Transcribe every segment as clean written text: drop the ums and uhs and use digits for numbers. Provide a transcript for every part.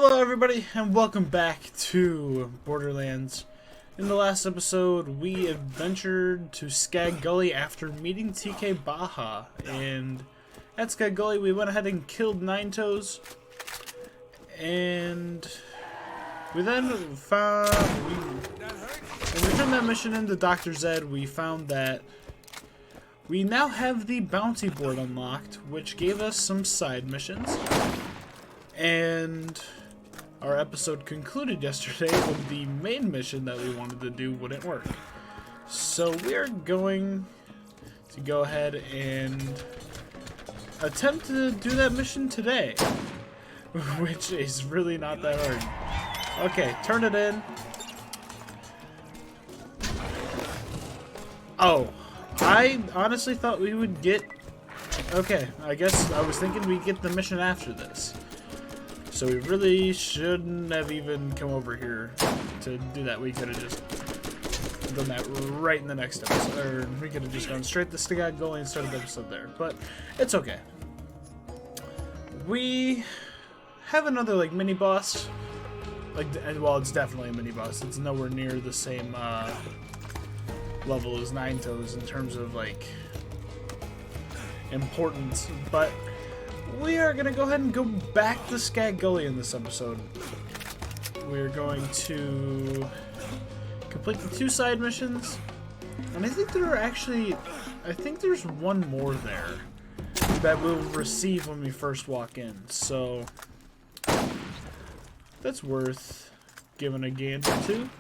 Hello everybody and welcome back to Borderlands. In the last episode we adventured to Skag Gully after meeting TK Baha, and at Skag Gully we went ahead and killed Nine Toes, and we then found, when we turned that mission into Dr. Zed, we found that we now have the bounty board unlocked, which gave us some side missions. And our episode concluded yesterday when the main mission that we wanted to do wouldn't work. So we are going to go ahead and attempt to do that mission today, which is really not that hard. Okay, turn it in. Oh, I honestly thought we would get... Okay, I guess I was thinking we'd get the mission after this. So we really shouldn't have even come over here to do that. We could have just done that right in the next episode. Or we could have just gone straight to Skag Gully and started the episode there. But it's okay. We have another like mini boss. Well, it's definitely a mini boss. It's nowhere near the same level as Nine Toes in terms of like importance, but we are going to go ahead and go back to Skag Gully in this episode. We're going to complete the 2 side missions, and I think there are actually, I think there's one more there that we'll receive when we first walk in, so that's worth giving a gander to.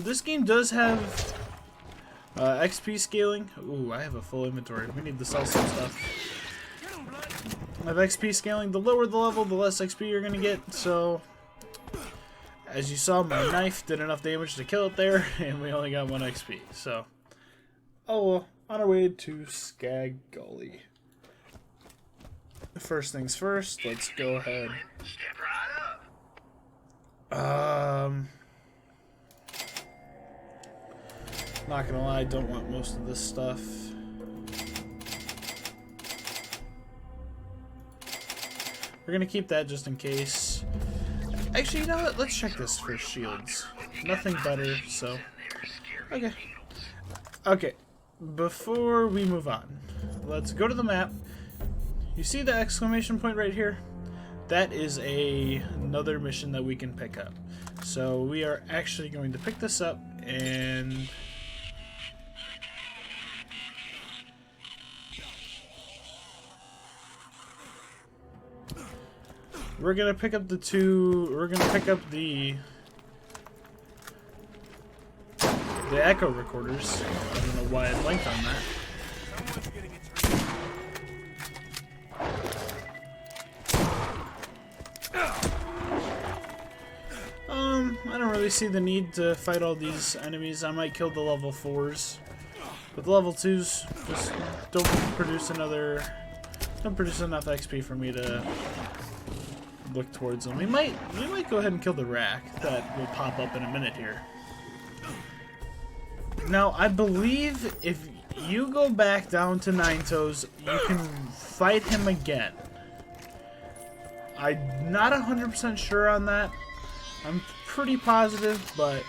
This game does have XP scaling. Ooh, I have a full inventory. We need to sell some stuff. I have XP scaling. The lower the level, the less XP you're gonna get. So, as you saw, my knife did enough damage to kill it there, and we only got 1 XP. So, oh well. On our way to Skag Gully. First things first, let's go ahead. Not gonna lie, I don't want most of this stuff. We're gonna keep that just in case. Actually, you know what? Let's check this for shields. Nothing better, so. Okay. Okay. Before we move on, let's go to the map. You see the exclamation point right here? That is another mission that we can pick up. So we are actually going to pick this up and... we're gonna pick up the echo recorders. I don't know why I blanked on that. I don't really see the need to fight all these enemies. I might kill the level 4s. But the level 2s just don't produce enough XP for me to look towards them. We might go ahead and kill the rack that will pop up in a minute here. Now, I believe if you go back down to Nine Toes, you can fight him again. I'm not 100% sure on that. I'm pretty positive, but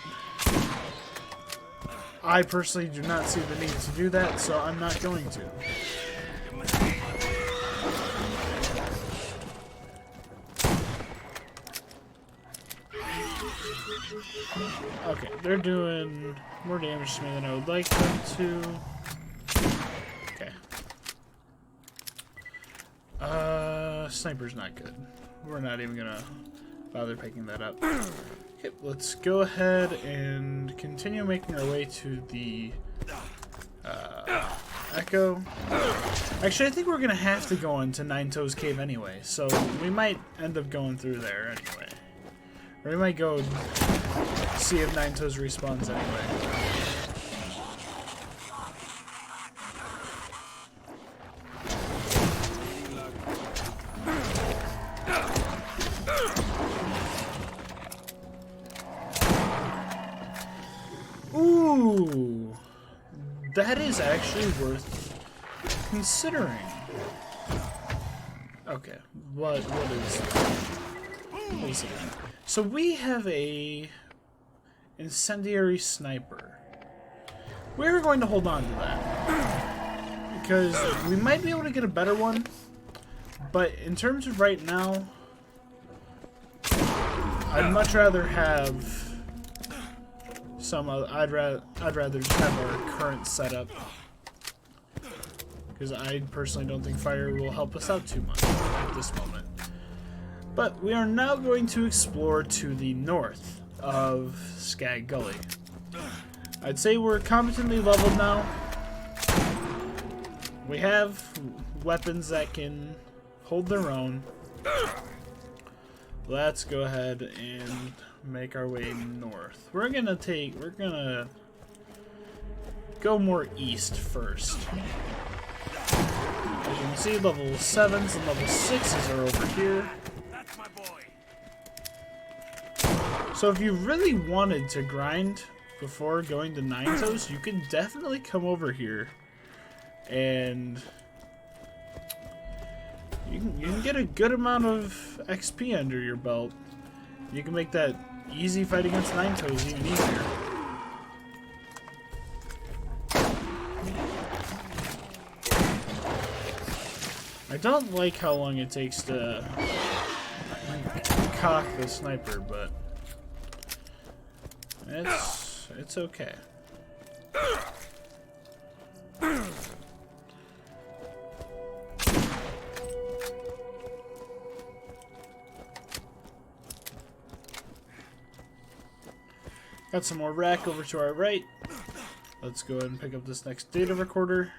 I personally do not see the need to do that, so I'm not going to. Okay, they're doing more damage to me than I would like them to. Okay. Sniper's not good. We're not even gonna bother picking that up. Okay, let's go ahead and continue making our way to the Echo. Actually, I think we're gonna have to go into Nine Toes Cave anyway, so we might end up going through there anyway. Or we might go see if Nine Toes respawns anyway. Ooh, that is actually worth considering. Okay, what is it? So we have a incendiary sniper. We're going to hold on to that because we might be able to get a better one, but in terms of right now, I'd much rather have some. I'd rather just have our current setup because I personally don't think fire will help us out too much at this moment. But we are now going to explore to the north of Skag Gully. I'd say we're competently leveled now. We have weapons that can hold their own. Let's go ahead and make our way north. We're gonna go more east first. As you can see, level 7s and level 6s are over here. That's my boy. So if you really wanted to grind before going to 9 toes, you can definitely come over here and you can get a good amount of XP under your belt. You can make that easy fight against 9 toes even easier. I don't like how long it takes to cock the sniper, but it's okay. Got some more rack over to our right. Let's go ahead and pick up this next data recorder.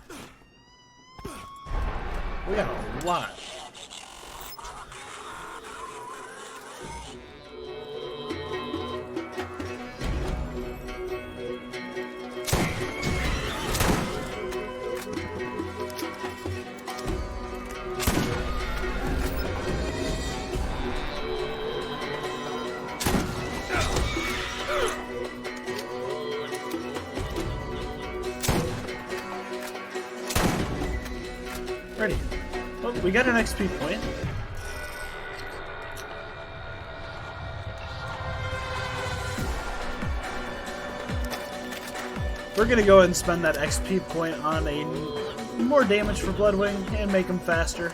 We got a lot. Ready. Well, we got an XP point. We're gonna go ahead and spend that XP point on a more damage for Bloodwing and make him faster.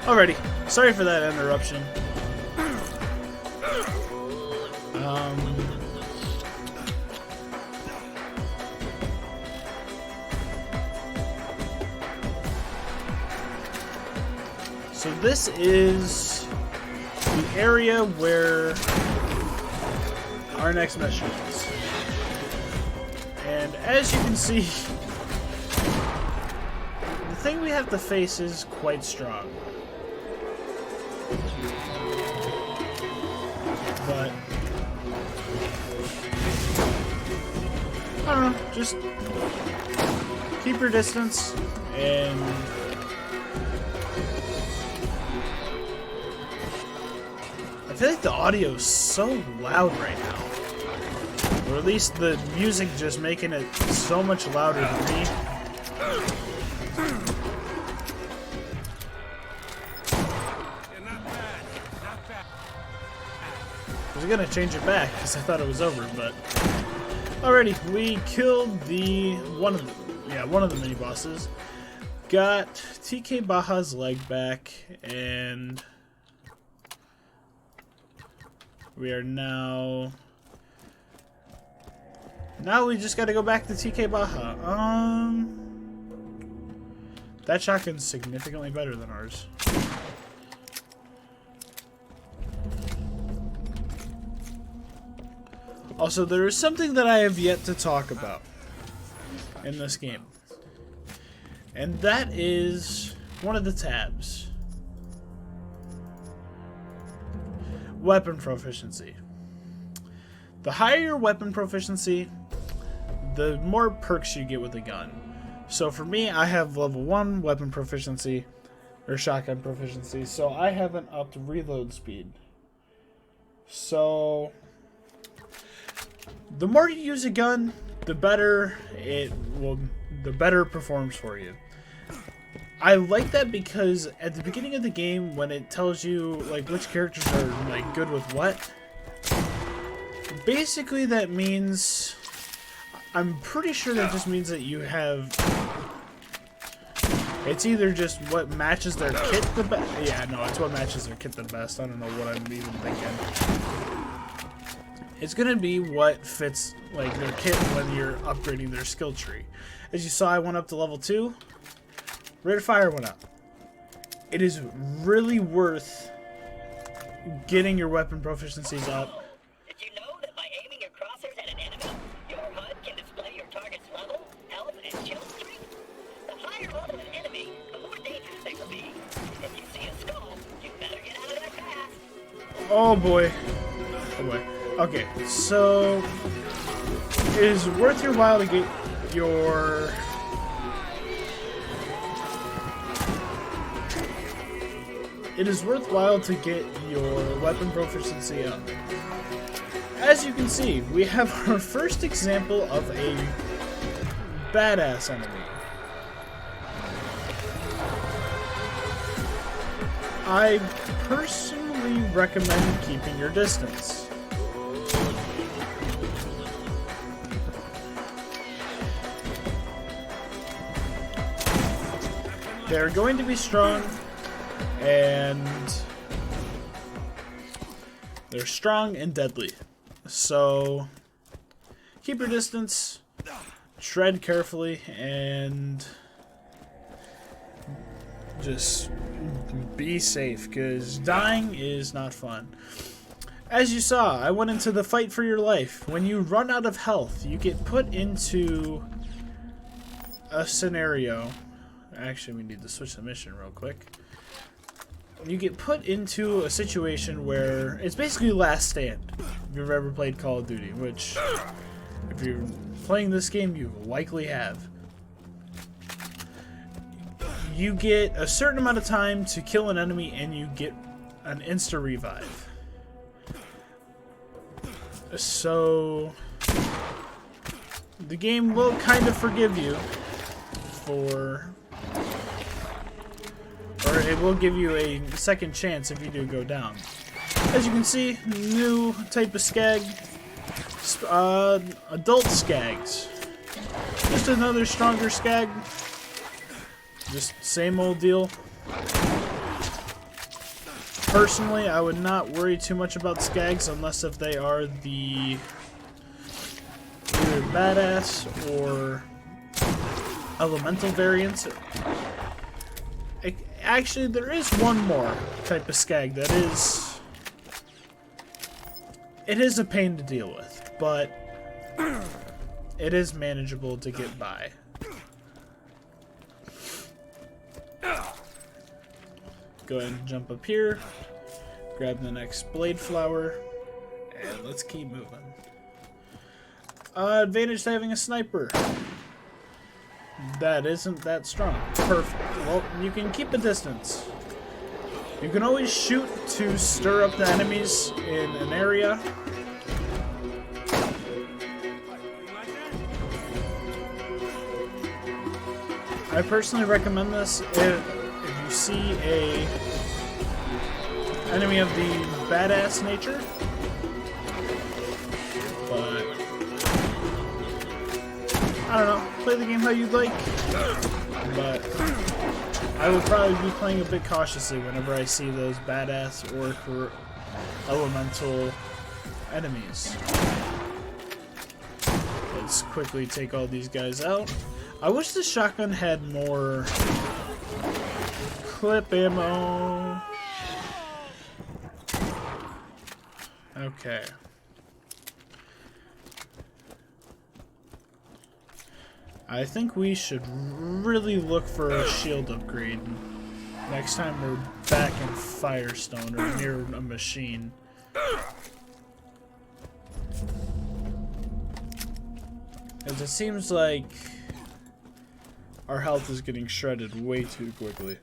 Alrighty, sorry for that interruption. So this is the area where our next mission is. And as you can see, the thing we have to face is quite strong. But I don't know, just keep your distance and I feel like the audio is so loud right now. Or at least the music just making it so much louder than me. I was gonna change it back because I thought it was over, but alrighty, we killed one of the mini bosses. Got TK Baha's leg back, and we are now we just got to go back to TK Baha. That shotgun's significantly better than ours. Also, there is something that I have yet to talk about in this game. And that is one of the tabs. Weapon proficiency. The higher your weapon proficiency, the more perks you get with the gun. So for me, I have level 1 weapon proficiency, or shotgun proficiency, so I have an upped reload speed. So the more you use a gun, the better it performs for you. I like that because at the beginning of the game, when it tells you like which characters are like good with what, basically that means, I'm pretty sure that just means that you have, it's either just what matches their kit the best. Yeah, no, it's what matches their kit the best. I don't know what I'm even thinking. It's gonna be what fits like their kit when you're upgrading their skill tree. As you saw, I went up to level 2. Rate of fire went up. It is really worth getting your weapon proficiencies up. Did you know that by aiming your crosshairs at an enemy, your HUD can display your target's level, health, and kill streak? The higher level an enemy, the more dangerous they will be. If you see a skull, you better get out of there fast. Oh boy. Oh boy. Okay, so it is worth your while to get your weapon proficiency up. As you can see, we have our first example of a badass enemy. I personally recommend keeping your distance. They're going to be strong, and they're strong and deadly. So keep your distance, tread carefully, and just be safe, because dying is not fun. As you saw, I went into the fight for your life. When you run out of health, you get put into a scenario. Actually, we need to switch the mission real quick. You get put into a situation where it's basically last stand. If you've ever played Call of Duty, which if you're playing this game, you likely have. You get a certain amount of time to kill an enemy, and you get an insta revive. So the game will kind of forgive you for, or it will give you a second chance if you do go down. As you can see, new type of skag, adult skags. Just another stronger skag. Just same old deal. Personally, I would not worry too much about skags unless if they are the either badass or elemental variants. Actually, there is one more type of skag that is, it is a pain to deal with, but it is manageable to get by. Go ahead and jump up here, grab the next blade flower, and let's keep moving. Advantage to having a sniper. That isn't that strong. Perfect. Well, you can keep a distance. You can always shoot to stir up the enemies in an area. I personally recommend this if you see a enemy of the badass nature. But I don't know, play the game how you'd like. But I would probably be playing a bit cautiously whenever I see those badass or elemental enemies. Let's quickly take all these guys out. I wish the shotgun had more clip ammo. Okay. I think we should really look for a shield upgrade next time we're back in Firestone or near a machine. As it seems like our health is getting shredded way too quickly.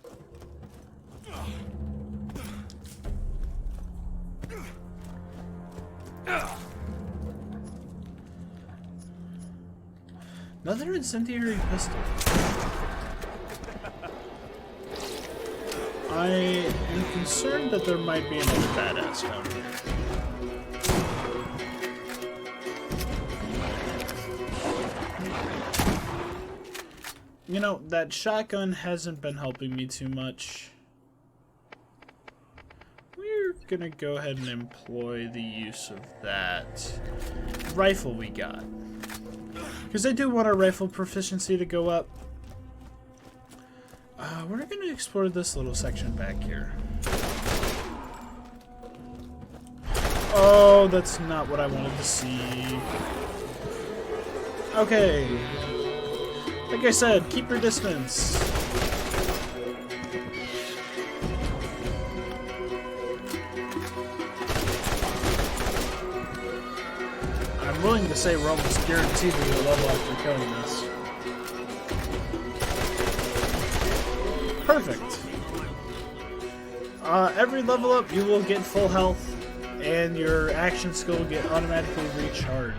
Another incendiary pistol. I am concerned that there might be another badass down here. You know, that shotgun hasn't been helping me too much. We're gonna go ahead and employ the use of that rifle we got. Because I do want our rifle proficiency to go up. We're going to explore this little section back here. Oh, that's not what I wanted to see. Okay. Like I said, keep your distance. I'm willing to say we're almost guaranteed to get a level after killing this. Perfect. Every level up, you will get full health, and your action skill will get automatically recharged.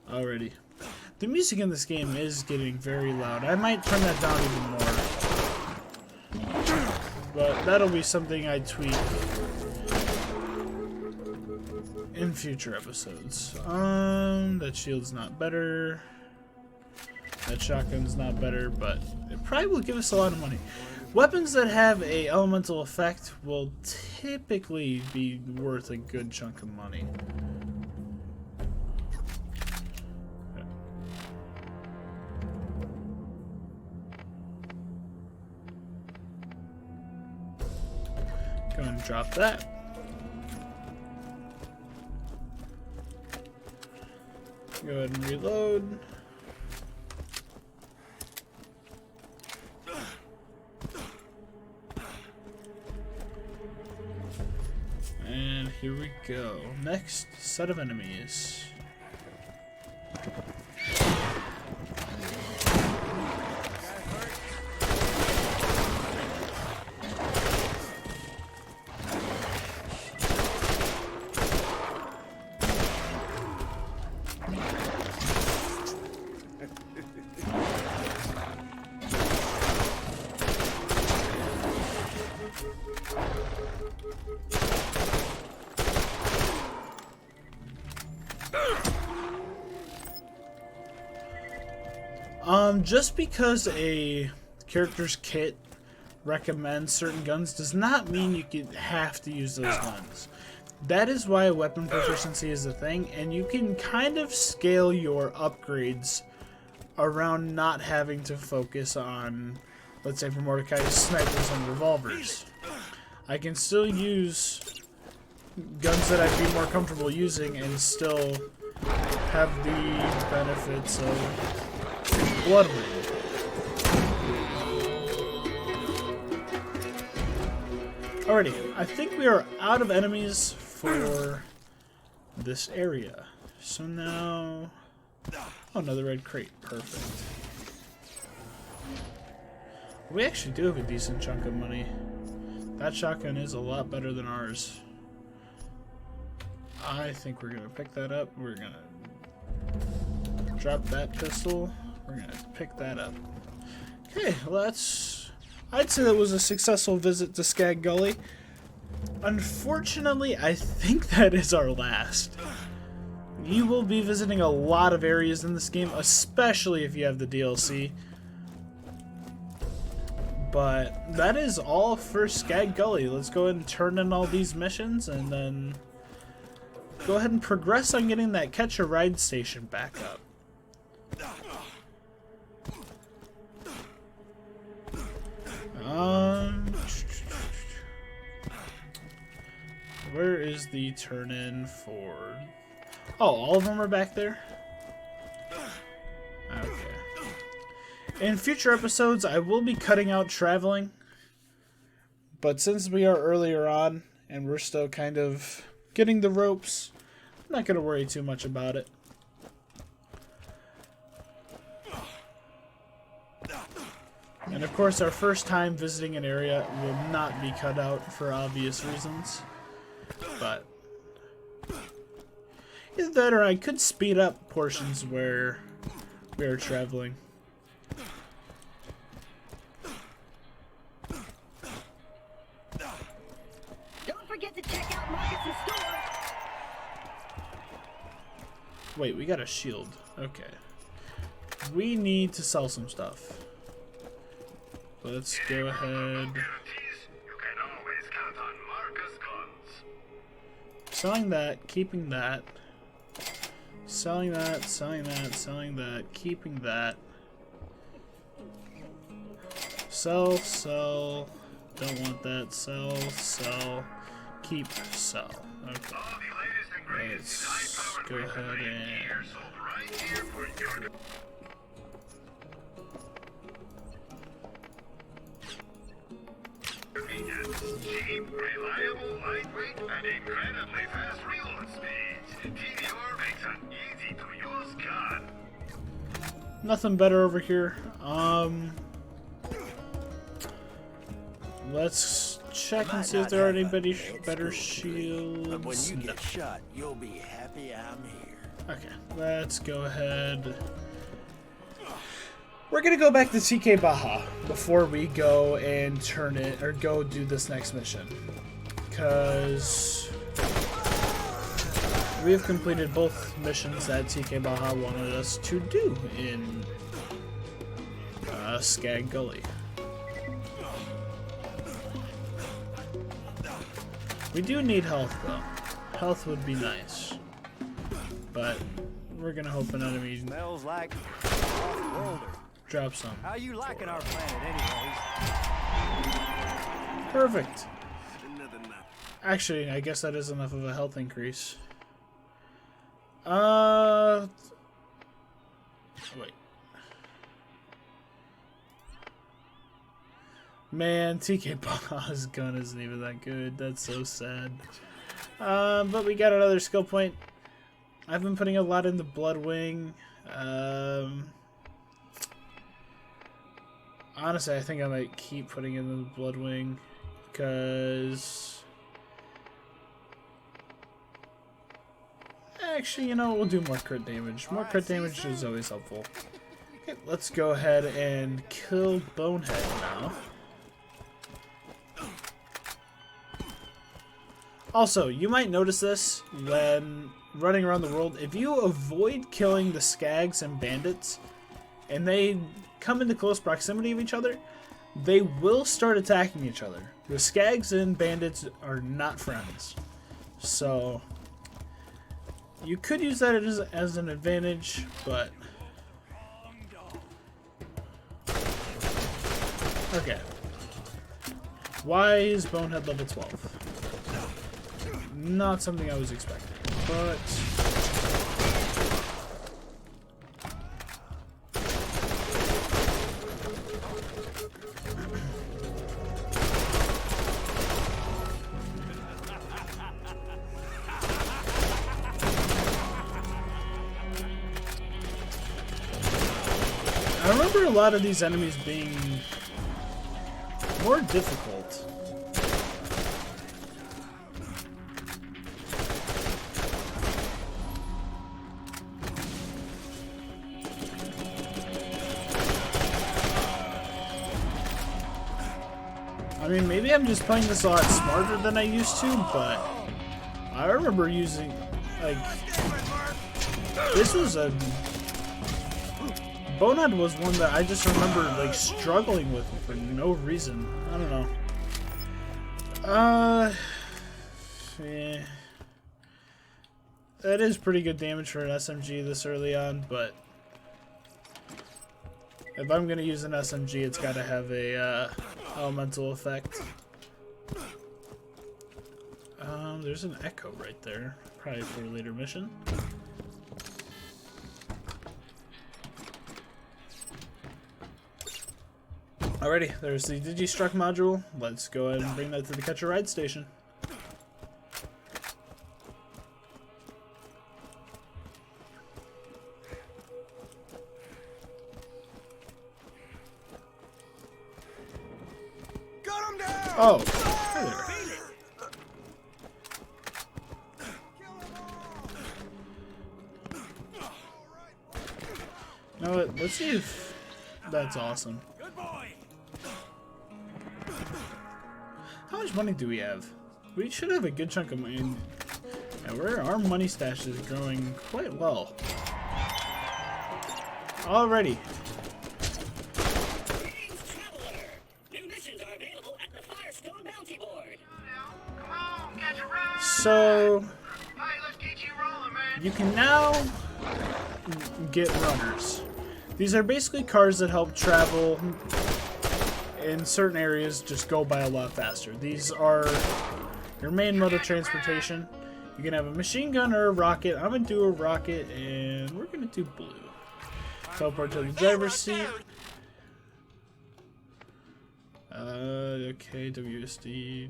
Alrighty. The music in this game is getting very loud. I might turn that down even more. But that'll be something I tweak in future episodes. That shield's not better. That shotgun's not better, but it probably will give us a lot of money. Weapons that have a elemental effect will typically be worth a good chunk of money. Go ahead and drop that. Go ahead and reload. And here we go. Next set of enemies. Just because a character's kit recommends certain guns does not mean you have to use those guns. That is why weapon proficiency is a thing, and you can kind of scale your upgrades around not having to focus on, let's say for Mordecai, snipers and revolvers. I can still use guns that I'd be more comfortable using and still have the benefits of Blood Rain. Alrighty, I think we are out of enemies for this area. So now... Oh, another red crate. Perfect. We actually do have a decent chunk of money. That shotgun is a lot better than ours. I think we're going to pick that up. We're going to drop that pistol. We're going to pick that up. Okay, well I'd say that was a successful visit to Skag Gully. Unfortunately, I think that is our last. You will be visiting a lot of areas in this game, especially if you have the DLC. But that is all for Skag Gully. Let's go ahead and turn in all these missions and then go ahead and progress on getting that Catch a Ride station back up. Where is the turn-in for... Oh, all of them are back there? Okay. In future episodes, I will be cutting out traveling. But since we are earlier on, and we're still kind of getting the ropes, I'm not going to worry too much about it. And of course, our first time visiting an area will not be cut out for obvious reasons. But either that, or I could speed up portions where we are traveling. Don't forget to check out Marcus's store. Wait, we got a shield. Okay. We need to sell some stuff. Let's go ahead. Selling that, keeping that. Selling that, selling that, selling that, keeping that. Sell, sell. Don't want that. Sell, sell. Keep, sell. Okay. Let's go ahead and... Cheap, reliable, lightweight, and incredibly fast reload speeds. TVR makes an easy-to-use gun. Nothing better over here. Let's check and see if there are any better shields. But when you No. get shot, you'll be happy I'm here. Okay, let's go ahead. We're gonna go back to TK Baha before we go and turn it, or go do this next mission. Because we have completed both missions that TK Baha wanted us to do in Skag Gully. We do need health though. Health would be nice. But we're gonna hope an enemy Smells like off-worlder. drops some. How you liking our planet anyways? Perfect. Actually, I guess that is enough of a health increase. Wait. Man, TK Baha's gun isn't even that good. That's so sad. But we got another skill point. I've been putting a lot into Bloodwing. Honestly, I think I might keep putting in the Bloodwing, because actually, you know, we'll do more crit damage. More crit damage is always helpful. Okay, let's go ahead and kill Bonehead now. Also, you might notice this when running around the world. If you avoid killing the Skags and bandits, and they come into close proximity of each other, they will start attacking each other. The Skags and bandits are not friends. So, you could use that as an advantage, but... Okay. Why is Bonehead level 12? Not something I was expecting, but... I remember a lot of these enemies being more difficult. I mean, maybe I'm just playing this a lot smarter than I used to, but I remember using, like, this was a... Bonehead was one that I just remember, like, struggling with for no reason. I don't know. Yeah. That is pretty good damage for an SMG this early on, but if I'm gonna use an SMG, it's gotta have a, elemental effect. There's an echo right there. Probably for a later mission. Alrighty, there's the Digistruct module. Let's go ahead and bring that to the Catch a Ride station. Got him down! Oh, hi there. You know what? Let's see if that's awesome. Good boy! How much money do we have? We should have a good chunk of money. And our money stash is growing quite well. Alrighty. Greetings, traveler. New missions are available at the Firestone Bounty Board. Come on, catch a ride. So Hey, let's get you rolling, man. you can now get runners. These are basically cars that help travel in certain areas just go by a lot faster. These are your main mode of transportation. You can have a machine gun or a rocket. I'm gonna do a rocket, and we're gonna do blue. Teleport to the driver's seat. Okay, WSD.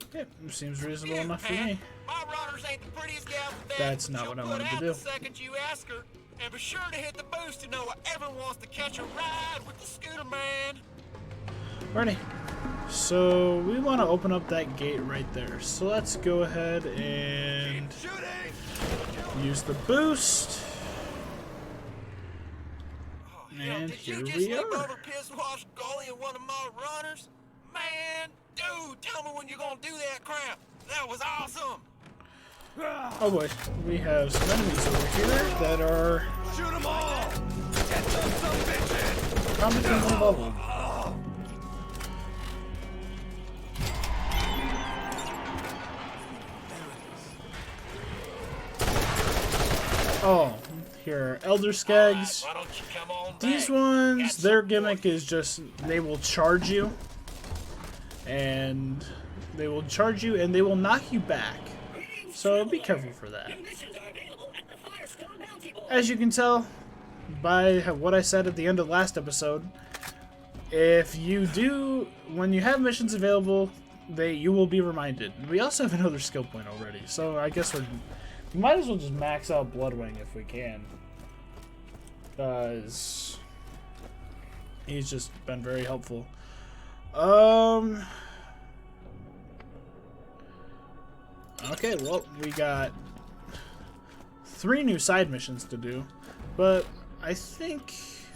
Okay, seems reasonable enough for me. My runners ain't the prettiest gal today. That's not what I wanted to do. The second you ask her, and be sure to hit the boost to know everyone wants to catch a ride with the scooter man. Ready. So we want to open up that gate right there. So let's go ahead and use the boost. And Did here you just we leap are. over piss wash Gully and one of my runners? Man, dude, tell me when you're gonna do that crap. That was awesome. Oh boy, we have some enemies over here that are Shoot them all! Get them some bitches! combat level. Oh, here are Elder Skags. Why don't you come on These back? ones, their gimmick is just they will charge you, and they will knock you back. So be careful for that. New missions are available at the Firestone Bounty Board. As you can tell by what I said at the end of last episode, if you do, when you have missions available, you will be reminded. We also have another skill point already, so I guess we might as well just max out Bloodwing if we can, because he's just been very helpful. Okay, well, we got 3 new side missions to do, but I think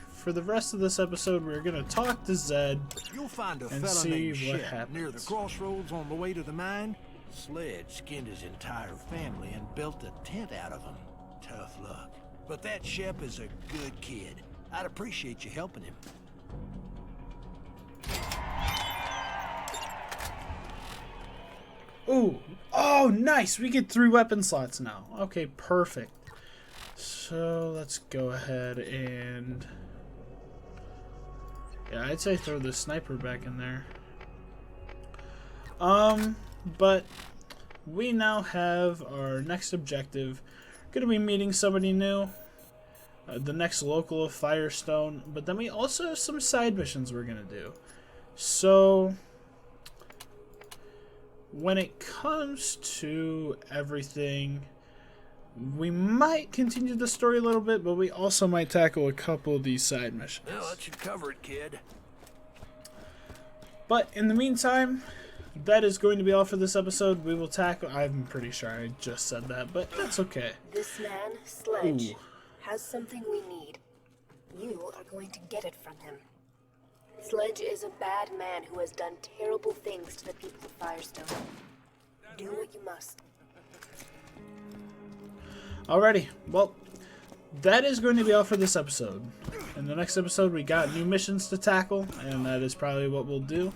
for the rest of this episode we're gonna talk to Zed. You'll find a And fella see named what Shep happens. near the crossroads on the way to the mine. Sledge skinned his entire family and built a tent out of him. Tough luck. But that Shep is a good kid. I'd appreciate you helping him. Ooh, oh nice, we get 3 weapon slots now. Okay, perfect. So let's go ahead and, yeah, I'd say throw the sniper back in there. But we now have our next objective. Gonna be meeting somebody new, the next local of Firestone, but then we also have some side missions we're gonna do. So when it comes to everything, we might continue the story a little bit, but we also might tackle a couple of these side missions. Well, that should cover it, kid. But in the meantime, that is going to be all for this episode. We will tackle, I'm pretty sure I just said that, but that's okay. This man, Sledge, Ooh. has something we need. You are going to get it from him. Sledge is a bad man who has done terrible things to the people of Firestone. Do what you must. Alrighty, well, that is going to be all for this episode. In the next episode, we got new missions to tackle, and that is probably what we'll do.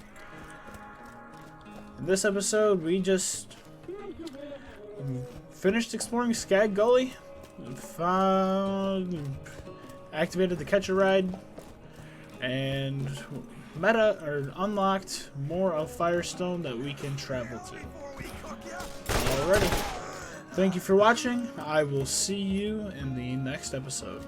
In this episode, we just finished exploring Skag Gully, activated the Catch a Ride, and unlocked more of Firestone that we can travel to. Alrighty. Thank you for watching. I will see you in the next episode.